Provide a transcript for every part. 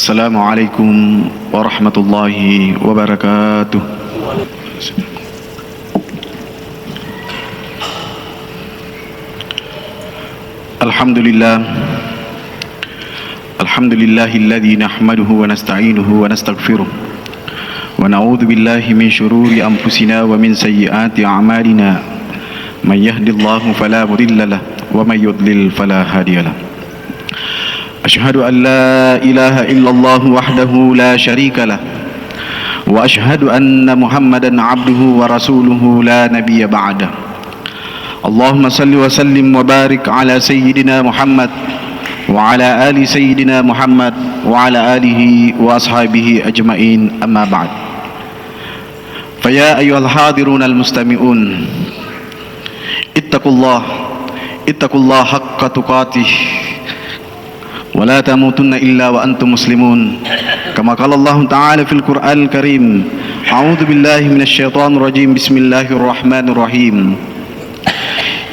Assalamualaikum warahmatullahi wabarakatuh. Alhamdulillah. Alhamdulillahilladzi nahmaduhu wa nasta'inuhu wa nastaghfiruh. Wa na'udzu billahi min syururi anfusina wa min sayyiati a'malina. May yahdihillahu fala mudilla lahu wa may yudlil fala hadiya lahu. أشهد أن لا إله إلا الله وحده لا شريك له وأشهد أن محمدا عبده ورسوله لا نبي بعده اللهم صل وسلم وبارك على سيدنا محمد وعلى آل سيدنا محمد وعلى آله وأصحابه أجمعين أما بعد فيا أيها الحاضرون المستمعون اتقوا الله حق تقاته ولا تموتن إلا وأنتم مسلمون كما قال الله تعالى في القرآن الكريم أعوذ بالله من الشيطان الرجيم بسم الله الرحمن الرحيم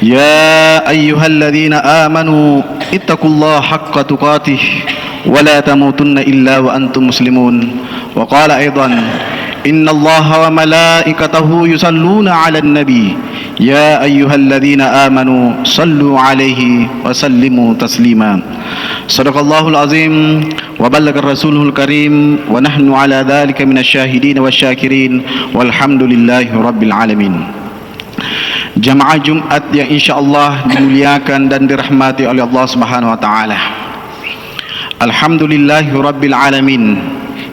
يا أيها الذين آمنوا اتقوا الله حق تقاته ولا تموتن إلا وأنتم مسلمون وقال أيضا إن الله وملائكته يصلون على النبي يا أيها الذين آمنوا صلوا عليه وسلموا تسليما صدق الله العظيم وبلغ رسوله الكريم ونحن على ذلك من الشاهدين والشاكرين والحمد لله رب العالمين. Jamaah Jumat yang insyaallah dimuliakan dan dirahmati oleh Allah Subhanahu wa taala. Alhamdulillahi rabbil alamin.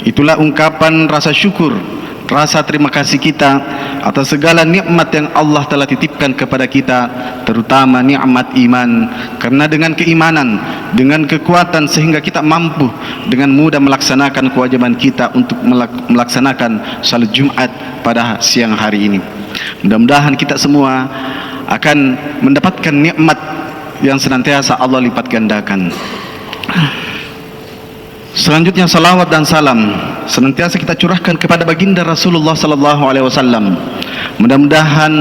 Itulah ungkapan rasa syukur, rasa terima kasih kita atas segala nikmat yang Allah telah titipkan kepada kita, terutama nikmat iman. Karena dengan keimanan, dengan kekuatan sehingga kita mampu dengan mudah melaksanakan kewajiban kita untuk melaksanakan salat Jumat pada siang hari ini. Mudah-mudahan kita semua akan mendapatkan nikmat yang senantiasa Allah lipat gandakan. Selanjutnya salawat dan salam senantiasa kita curahkan kepada baginda Rasulullah sallallahu alaihi wasallam. Mudah-mudahan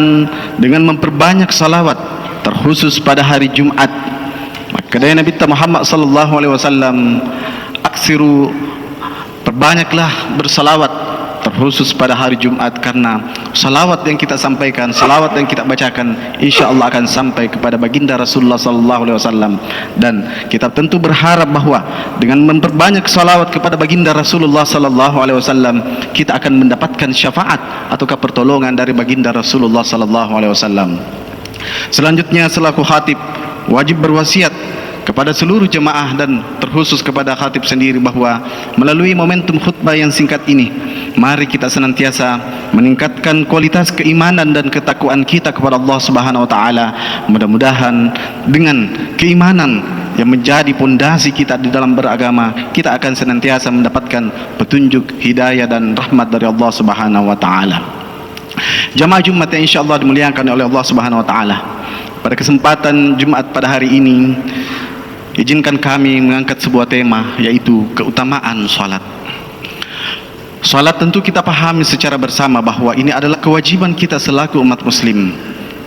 dengan memperbanyak salawat terkhusus pada hari Jumat, maka dari Nabi Muhammad sallallahu alaihi wasallam, aksiru, perbanyaklah bersalawat terkhusus pada hari Jumat, karena salawat yang kita sampaikan, salawat yang kita bacakan insyaallah akan sampai kepada baginda Rasulullah sallallahu alaihi wasallam. Dan kita tentu berharap bahwa dengan memperbanyak salawat kepada baginda Rasulullah sallallahu alaihi wasallam, kita akan mendapatkan syafaat ataukah pertolongan dari baginda Rasulullah sallallahu alaihi wasallam. Selanjutnya selaku khatib wajib berwasiat kepada seluruh jemaah dan terkhusus kepada khatib sendiri bahwa melalui momentum khutbah yang singkat ini, mari kita senantiasa meningkatkan kualitas keimanan dan ketakwaan kita kepada Allah Subhanahu wa taala. Mudah-mudahan dengan keimanan yang menjadi pondasi kita di dalam beragama, kita akan senantiasa mendapatkan petunjuk, hidayah dan rahmat dari Allah Subhanahu wa taala. Jamaah Jumat yang insyaallah dimuliakan oleh Allah Subhanahu wa taala. Pada kesempatan Jumat pada hari ini, izinkan kami mengangkat sebuah tema, yaitu keutamaan salat. Salat tentu kita pahami secara bersama bahwa ini adalah kewajiban kita selaku umat muslim,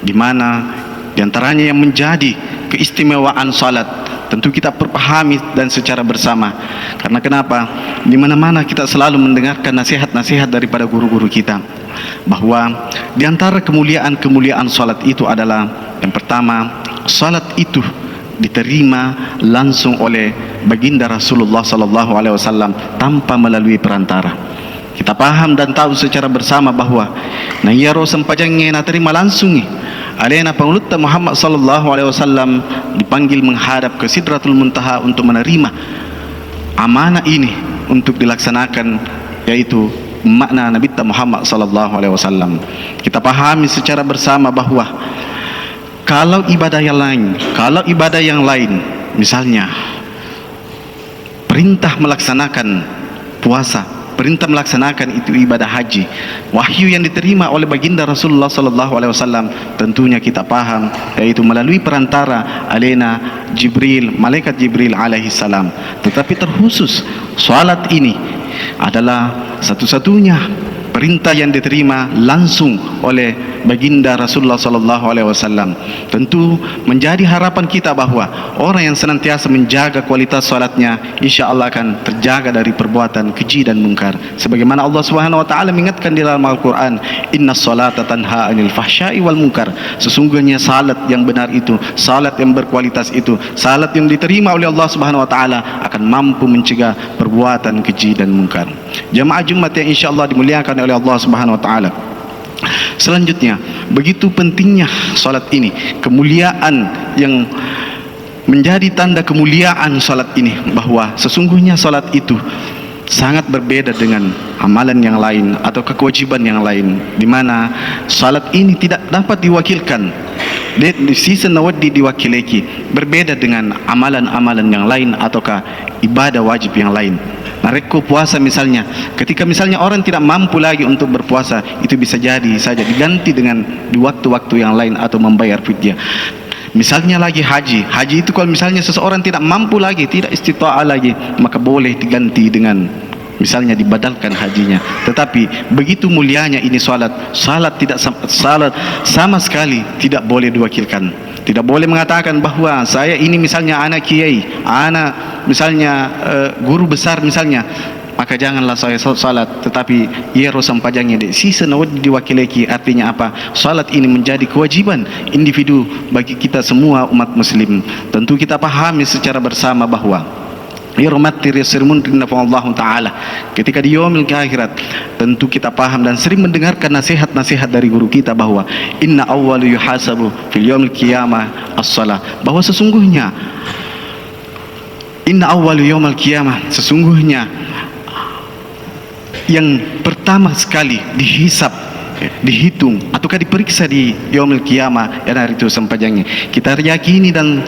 di mana diantaranya yang menjadi keistimewaan salat tentu kita perpahami dan secara bersama. Karena kenapa? Di mana-mana kita selalu mendengarkan nasihat-nasihat daripada guru-guru kita, bahwa diantara kemuliaan-kemuliaan salat itu adalah yang pertama, salat itu diterima langsung oleh baginda Rasulullah sallallahu alaihi wasallam tanpa melalui perantara. Kita paham dan tahu secara bersama bahwa na iya ro sampajangnya na terima langsung alena pangulutan Muhammad sallallahu alaihi wasallam dipanggil menghadap ke Sidratul Muntaha untuk menerima amanah ini untuk dilaksanakan, yaitu makna Nabi Muhammad sallallahu alaihi wasallam. Kita pahami secara bersama bahwa kalau ibadah yang lain, misalnya perintah melaksanakan puasa, perintah melaksanakan itu ibadah haji, wahyu yang diterima oleh baginda Rasulullah sallallahu alaihi wasallam, tentunya kita paham yaitu melalui perantara alena Jibril, malaikat Jibril alaihi salam. Tetapi terkhusus salat ini adalah satu-satunya perintah yang diterima langsung oleh baginda Rasulullah sallallahu alaihi wasallam. Tentu menjadi harapan kita bahwa orang yang senantiasa menjaga kualitas salatnya insyaallah akan terjaga dari perbuatan keji dan mungkar. Sebagaimana Allah Subhanahu wa taala mengingatkan di dalam Al-Qur'an, "Innas salata tanha 'anil fahsya'i wal munkar." Sesungguhnya salat yang benar itu, salat yang berkualitas itu, salat yang diterima oleh Allah Subhanahu wa taala akan mampu mencegah perbuatan keji dan mungkar. Jamaah Jumat yang insyaallah dimuliakan oleh Allah Subhanahu wa taala. Selanjutnya, begitu pentingnya salat ini, kemuliaan yang menjadi tanda kemuliaan salat ini, bahwa sesungguhnya salat itu sangat berbeda dengan amalan yang lain atau kewajiban yang lain, di mana salat ini tidak dapat diwakilkan di sisi nawadi diwakiliki, berbeda dengan amalan-amalan yang lain ataukah ibadah wajib yang lain. Mereka puasa misalnya, ketika misalnya orang tidak mampu lagi untuk berpuasa, itu bisa jadi saja diganti dengan di waktu-waktu yang lain atau membayar fidyah. Misalnya lagi haji itu kalau misalnya seseorang tidak mampu lagi, tidak istita'ah lagi, maka boleh diganti dengan misalnya dibadalkan hajinya. Tetapi begitu mulianya ini salat sama sekali tidak boleh diwakilkan. Tidak boleh mengatakan bahwa saya ini misalnya anak kiai, anak misalnya guru besar misalnya, maka janganlah saya salat, tetapi ia rosam pajangnya di sisi nawad diwakiliki. Artinya apa? Salat ini menjadi kewajiban individu bagi kita semua umat muslim. Tentu kita pahami secara bersama bahwa Allah Ta'ala ketika di yaumil akhirat, tentu kita paham dan sering mendengarkan nasihat-nasihat dari guru kita bahwa inna awwalu yuhasabu fil yaumil qiyamah as-salah, bahwa sesungguhnya inna awwalu yaumil qiyamah, sesungguhnya yang pertama sekali dihisab, dihitung ataukah diperiksa di yaumil qiyamah dan hari itu sempajangnya, kita yakini dan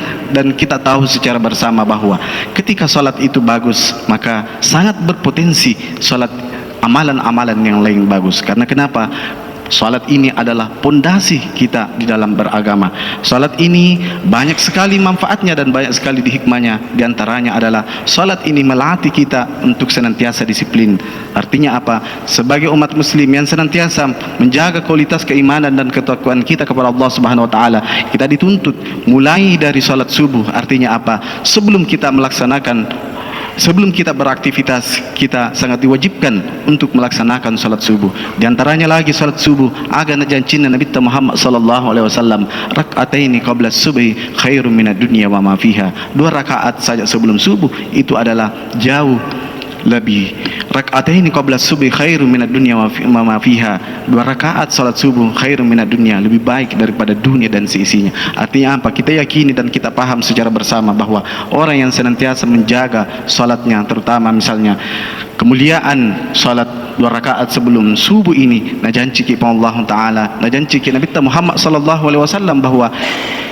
kita tahu secara bersama bahwa ketika salat itu bagus, maka sangat berpotensi salat amalan-amalan yang lain bagus. Karena kenapa? Salat ini adalah pondasi kita di dalam beragama. Salat ini banyak sekali manfaatnya dan banyak sekali hikmahnya. Di antaranya adalah salat ini melatih kita untuk senantiasa disiplin. Artinya apa? Sebagai umat muslim yang senantiasa menjaga kualitas keimanan dan ketakwaan kita kepada Allah Subhanahu wa taala, kita dituntut mulai dari salat subuh. Artinya apa? Sebelum kita beraktivitas, kita sangat diwajibkan untuk melaksanakan salat subuh. Di antaranya lagi salat subuh, agana janjinya Nabi Muhammad sallallahu alaihi wasallam, rak'ataini qabla subhi khairum minad dunya wa ma fiha. 2 rakaat saja sebelum subuh itu adalah jauh lebih, rak'ataini qabla subhi khairum minad dunya wa ma fiha. 2 rakaat salat subuh khairum minad dunya, lebih baik daripada dunia dan seisinya. Artinya apa? Kita yakini dan kita paham secara bersama bahwa orang yang senantiasa menjaga salatnya, terutama misalnya kemuliaan salat 2 rakaat sebelum subuh ini, najanci kepada Allah Ta'ala, najanci kepada Nabi Muhammad sallallahu alaihi wasallam bahwa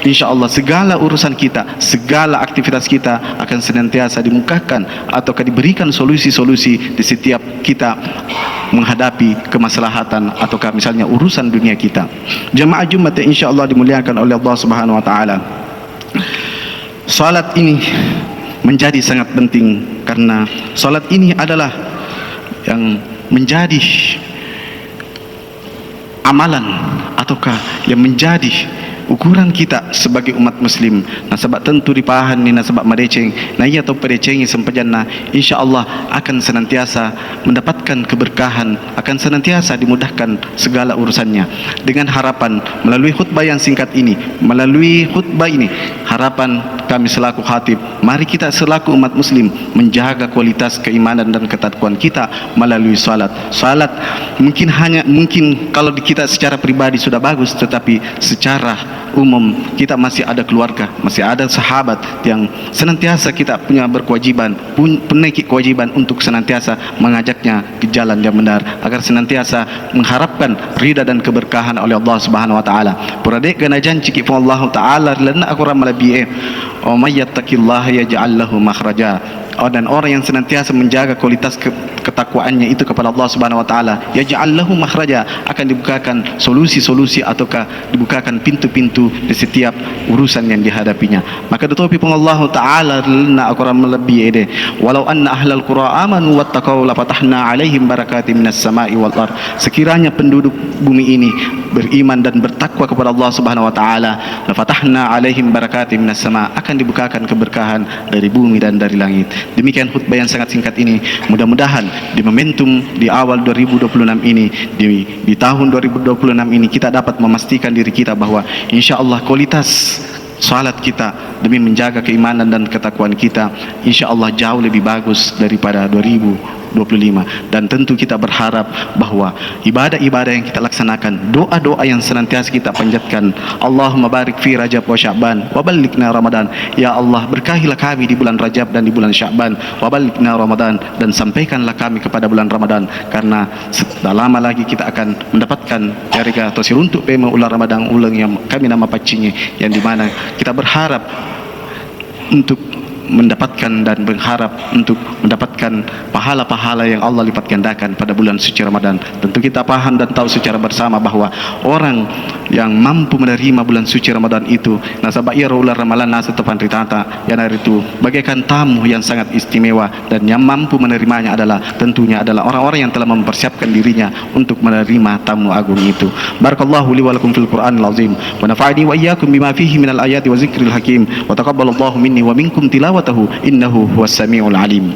insyaallah segala urusan kita, segala aktivitas kita akan senantiasa dimukakan ataukah diberikan solusi-solusi di setiap kita menghadapi kemaslahatan ataukah misalnya urusan dunia kita. Jamaah Jumat yang insyaallah dimuliakan oleh Allah Subhanahu wa taala. Salat ini menjadi sangat penting karena salat ini adalah yang menjadi amalan ataukah yang menjadi ukuran kita sebagai umat muslim. Nah sebab tentu dipahan ni sebab madeceng nah ia atau pedecengi sempajana insyaallah akan senantiasa mendapatkan keberkahan, akan senantiasa dimudahkan segala urusannya. Dengan harapan melalui khutbah yang singkat ini, melalui khutbah ini, harapan kami selaku khatib, mari kita selaku umat muslim menjaga kualitas keimanan dan ketakwaan kita melalui salat. Salat mungkin kalau kita secara pribadi sudah bagus, tetapi secara umum kita masih ada keluarga, masih ada sahabat yang senantiasa kita punya berkewajiban, memiliki kewajiban untuk senantiasa mengajaknya ke jalan yang benar agar senantiasa mengharapkan ridha dan keberkahan oleh Allah Subhanahu wa taala. Puradek gana janji kepada Allah taala lana aku ramalabi wa may yattaqillaha yaj'al lahu makhraja. Dan orang yang senantiasa menjaga kualitas ketakwaannya itu kepada Allah Subhanahu wa taala, yaj'al lahu makhraja, akan dibukakan solusi-solusi ataukah dibukakan pintu-pintu di setiap urusan yang dihadapinya. Maka ditopi pun Allah taala lana aqram lebih ede, walau anna ahlal qura amanu wattaqau la fatahna alaihim barakatim minas sama'i wal ard. Sekiranya penduduk bumi ini beriman dan bertakwa kepada Allah Subhanahu wa taala, la fatahna alaihim barakatim minas sama', akan dibukakan keberkahan dari bumi dan dari langit. Demikian khutbah yang sangat singkat ini. Mudah-mudahan di momentum di awal 2026 ini, di tahun 2026 ini, kita dapat memastikan diri kita bahwa insya-Allah kualitas salat kita demi menjaga keimanan dan ketakwaan kita insya-Allah jauh lebih bagus daripada 2025. Dan tentu kita berharap bahwa ibadah-ibadah yang kita laksanakan, doa-doa yang senantiasa kita panjatkan, Allahumma barik fi Rajab wa Sya'ban wa ballighna Ramadan, ya Allah berkahilah kami di bulan Rajab dan di bulan Sya'ban, wa ballighna Ramadan, dan sampaikanlah kami kepada bulan Ramadan, karena tak lama lagi kita akan mendapatkan syarikat atau siruntuk pema ular Ramadan ulang yang kami nama pacinya, yang dimana kita berharap untuk mendapatkan dan berharap untuk mendapatkan pahala-pahala yang Allah lipat gandakan pada bulan suci Ramadan. Tentu kita paham dan tahu secara bersama bahwa orang yang mampu menerima bulan suci Ramadan itu nasabah ia ular ramalan nasa tepan ritata, yang hari itu bagaikan tamu yang sangat istimewa, dan yang mampu menerimanya adalah tentunya adalah orang-orang yang telah mempersiapkan dirinya untuk menerima tamu agung itu. Barakallahu li wa lakum fil Qur'anil azim wa nafa'ani wa iyyakum bima fihi minal ayati wa zikril hakim wa taqabbalallahu minni wa minkum tilawatahu innahu huwas samiul alim.